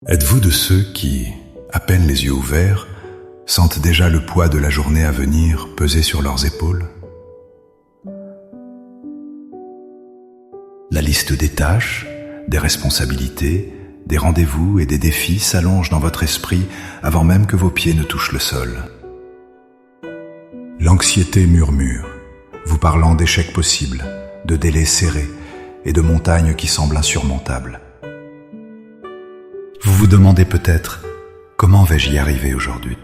Êtes-vous de ceux qui, à peine les yeux ouverts, sentent déjà le poids de la journée à venir peser sur leurs épaules? La liste des tâches, des responsabilités, des rendez-vous et des défis s'allonge dans votre esprit avant même que vos pieds ne touchent le sol. L'anxiété murmure, vous parlant d'échecs possibles, de délais serrés et de montagnes qui semblent insurmontables. Vous vous demandez peut-être, comment vais-je y arriver aujourd'hui?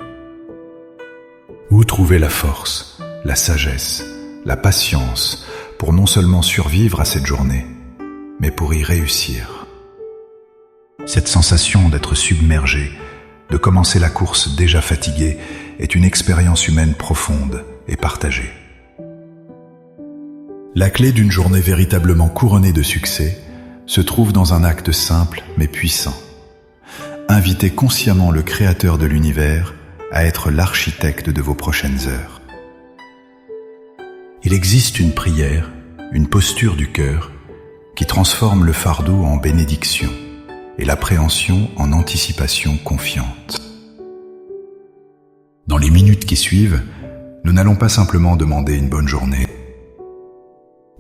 Où trouver la force, la sagesse, la patience pour non seulement survivre à cette journée, mais pour y réussir? Cette sensation d'être submergé, de commencer la course déjà fatigué, est une expérience humaine profonde et partagée. La clé d'une journée véritablement couronnée de succès se trouve dans un acte simple mais puissant. Invitez consciemment le Créateur de l'univers à être l'architecte de vos prochaines heures. Il existe une prière, une posture du cœur qui transforme le fardeau en bénédiction et l'appréhension en anticipation confiante. Dans les minutes qui suivent, nous n'allons pas simplement demander une bonne journée.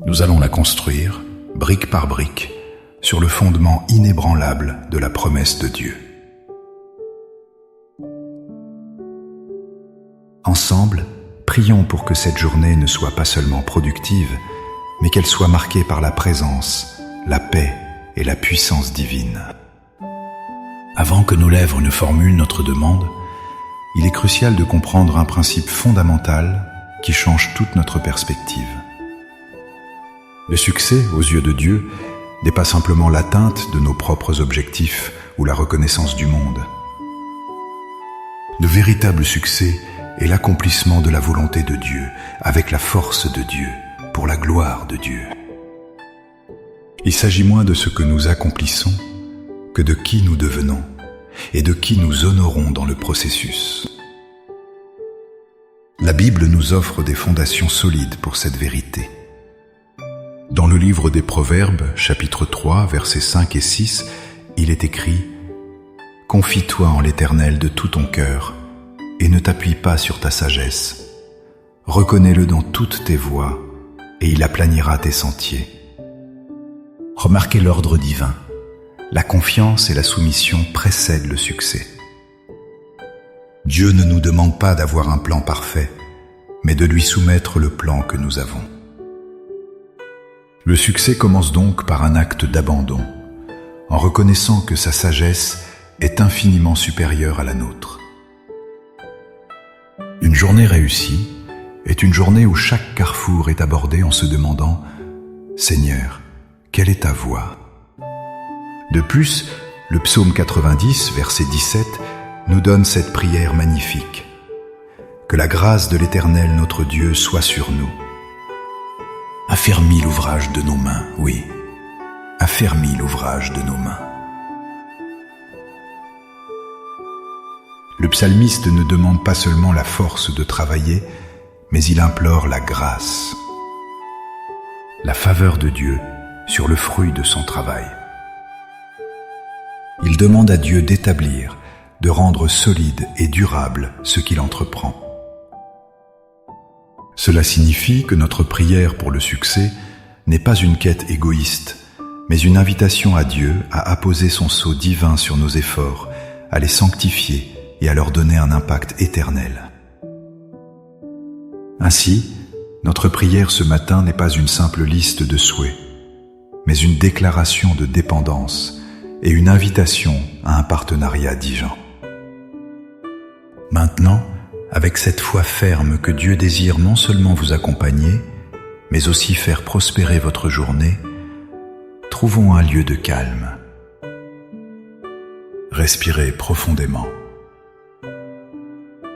Nous allons la construire, brique par brique, sur le fondement inébranlable de la promesse de Dieu. Ensemble, prions pour que cette journée ne soit pas seulement productive, mais qu'elle soit marquée par la présence, la paix et la puissance divine. Avant que nos lèvres ne formulent notre demande, il est crucial de comprendre un principe fondamental qui change toute notre perspective. Le succès, aux yeux de Dieu, n'est pas simplement l'atteinte de nos propres objectifs ou la reconnaissance du monde. Le véritable succès est l'accomplissement de la volonté de Dieu, avec la force de Dieu, pour la gloire de Dieu. Il s'agit moins de ce que nous accomplissons que de qui nous devenons et de qui nous honorons dans le processus. La Bible nous offre des fondations solides pour cette vérité. Dans le livre des Proverbes, chapitre 3, versets 5 et 6, il est écrit « Confie-toi en l'Éternel de tout ton cœur, et ne t'appuie pas sur ta sagesse. Reconnais-le dans toutes tes voies, et il aplanira tes sentiers. » Remarquez l'ordre divin. La confiance et la soumission précèdent le succès. Dieu ne nous demande pas d'avoir un plan parfait, mais de lui soumettre le plan que nous avons. Le succès commence donc par un acte d'abandon, en reconnaissant que sa sagesse est infiniment supérieure à la nôtre. Une journée réussie est une journée où chaque carrefour est abordé en se demandant « Seigneur, quelle est ta voie ?» De plus, le psaume 90, verset 17, nous donne cette prière magnifique. « Que la grâce de l'Éternel notre Dieu soit sur nous. » Affermis l'ouvrage de nos mains, oui, affermis l'ouvrage de nos mains. Le psalmiste ne demande pas seulement la force de travailler, mais il implore la grâce, la faveur de Dieu sur le fruit de son travail. Il demande à Dieu d'établir, de rendre solide et durable ce qu'il entreprend. Cela signifie que notre prière pour le succès n'est pas une quête égoïste, mais une invitation à Dieu à apposer son sceau divin sur nos efforts, à les sanctifier et à leur donner un impact éternel. Ainsi, notre prière ce matin n'est pas une simple liste de souhaits, mais une déclaration de dépendance et une invitation à un partenariat divin. Maintenant, avec cette foi ferme que Dieu désire non seulement vous accompagner, mais aussi faire prospérer votre journée, trouvons un lieu de calme. Respirez profondément.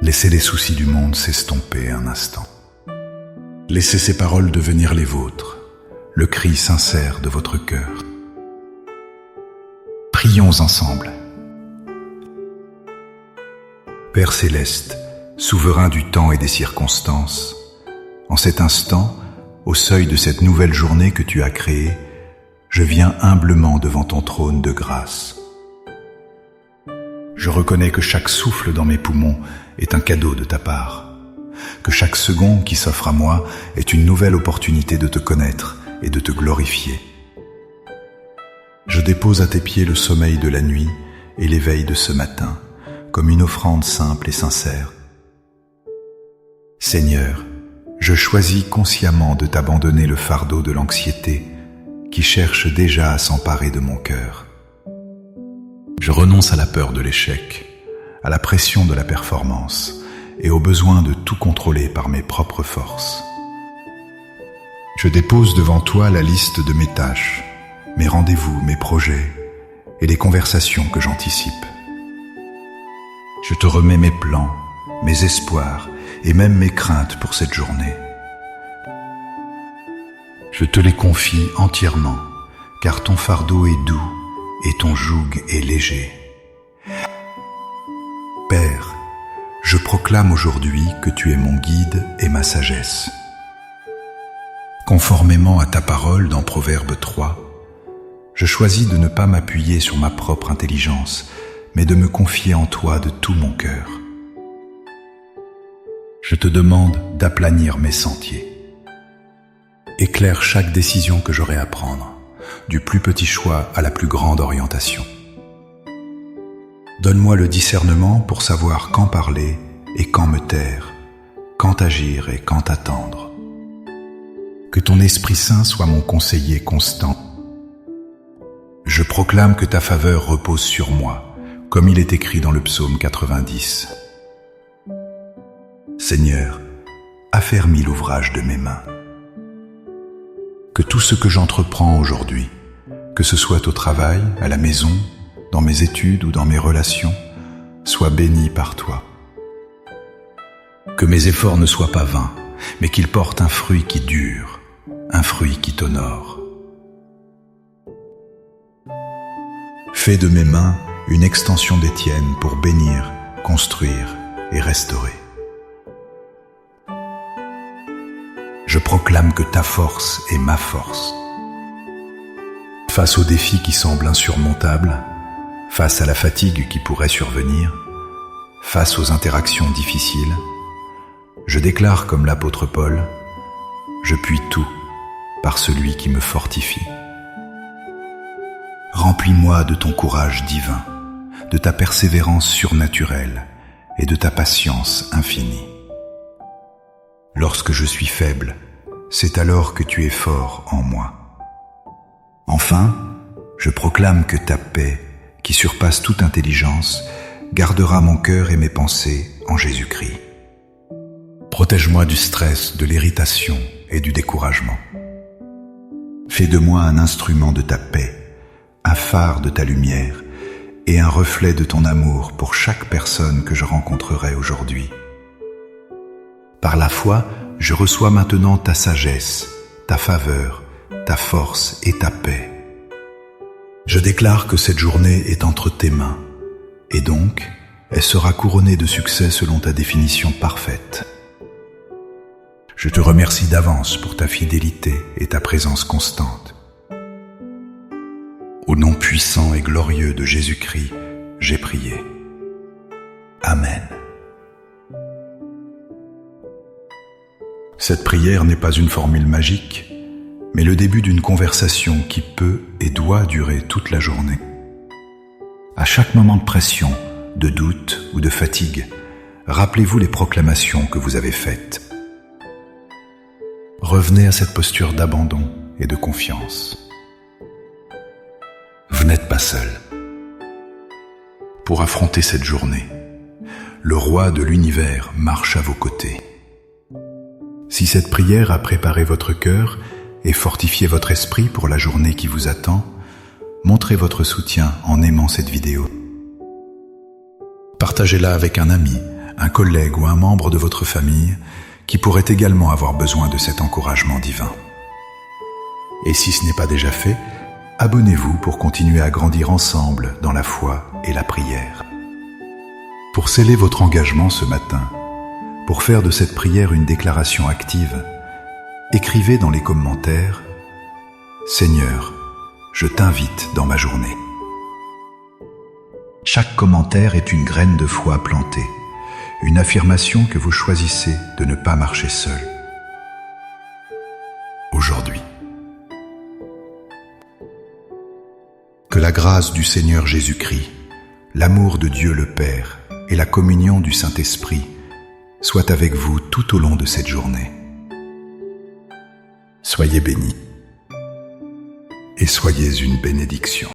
Laissez les soucis du monde s'estomper un instant. Laissez ces paroles devenir les vôtres, le cri sincère de votre cœur. Prions ensemble. Père céleste, souverain du temps et des circonstances, en cet instant, au seuil de cette nouvelle journée que tu as créée, je viens humblement devant ton trône de grâce. Je reconnais que chaque souffle dans mes poumons est un cadeau de ta part, que chaque seconde qui s'offre à moi est une nouvelle opportunité de te connaître et de te glorifier. Je dépose à tes pieds le sommeil de la nuit et l'éveil de ce matin, comme une offrande simple et sincère. Seigneur, je choisis consciemment de t'abandonner le fardeau de l'anxiété qui cherche déjà à s'emparer de mon cœur. Je renonce à la peur de l'échec, à la pression de la performance et au besoin de tout contrôler par mes propres forces. Je dépose devant toi la liste de mes tâches, mes rendez-vous, mes projets et les conversations que j'anticipe. Je te remets mes plans, mes espoirs et même mes craintes pour cette journée. Je te les confie entièrement, car ton fardeau est doux et ton joug est léger. Père, je proclame aujourd'hui que tu es mon guide et ma sagesse. Conformément à ta parole dans Proverbe 3, je choisis de ne pas m'appuyer sur ma propre intelligence, mais de me confier en toi de tout mon cœur. Je te demande d'aplanir mes sentiers. Éclaire chaque décision que j'aurai à prendre, du plus petit choix à la plus grande orientation. Donne-moi le discernement pour savoir quand parler et quand me taire, quand agir et quand attendre. Que ton Esprit Saint soit mon conseiller constant. Je proclame que ta faveur repose sur moi, comme il est écrit dans le psaume 90. Seigneur, affermis l'ouvrage de mes mains. Que tout ce que j'entreprends aujourd'hui, que ce soit au travail, à la maison, dans mes études ou dans mes relations, soit béni par toi. Que mes efforts ne soient pas vains, mais qu'ils portent un fruit qui dure, un fruit qui t'honore. Fais de mes mains une extension des tiennes pour bénir, construire et restaurer. Je proclame que ta force est ma force. Face aux défis qui semblent insurmontables, face à la fatigue qui pourrait survenir, face aux interactions difficiles, je déclare comme l'apôtre Paul, « Je puis tout par celui qui me fortifie ». Remplis-moi de ton courage divin, de ta persévérance surnaturelle et de ta patience infinie. Lorsque je suis faible, c'est alors que tu es fort en moi. Enfin, je proclame que ta paix, qui surpasse toute intelligence, gardera mon cœur et mes pensées en Jésus-Christ. Protège-moi du stress, de l'irritation et du découragement. Fais de moi un instrument de ta paix, un phare de ta lumière et un reflet de ton amour pour chaque personne que je rencontrerai aujourd'hui. Par la foi, je reçois maintenant ta sagesse, ta faveur, ta force et ta paix. Je déclare que cette journée est entre tes mains, et donc, elle sera couronnée de succès selon ta définition parfaite. Je te remercie d'avance pour ta fidélité et ta présence constante. Au nom puissant et glorieux de Jésus-Christ, j'ai prié. Amen. Cette prière n'est pas une formule magique, mais le début d'une conversation qui peut et doit durer toute la journée. À chaque moment de pression, de doute ou de fatigue, rappelez-vous les proclamations que vous avez faites. Revenez à cette posture d'abandon et de confiance. Vous n'êtes pas seul. Pour affronter cette journée, le roi de l'univers marche à vos côtés. Si cette prière a préparé votre cœur et fortifié votre esprit pour la journée qui vous attend, montrez votre soutien en aimant cette vidéo. Partagez-la avec un ami, un collègue ou un membre de votre famille qui pourrait également avoir besoin de cet encouragement divin. Et si ce n'est pas déjà fait, abonnez-vous pour continuer à grandir ensemble dans la foi et la prière. Pour sceller votre engagement ce matin, pour faire de cette prière une déclaration active, écrivez dans les commentaires « Seigneur, je t'invite dans ma journée ». Chaque commentaire est une graine de foi plantée, une affirmation que vous choisissez de ne pas marcher seul. Aujourd'hui. Que la grâce du Seigneur Jésus-Christ, l'amour de Dieu le Père et la communion du Saint-Esprit soient avec vous tout au long de cette journée. Soyez bénis et soyez une bénédiction.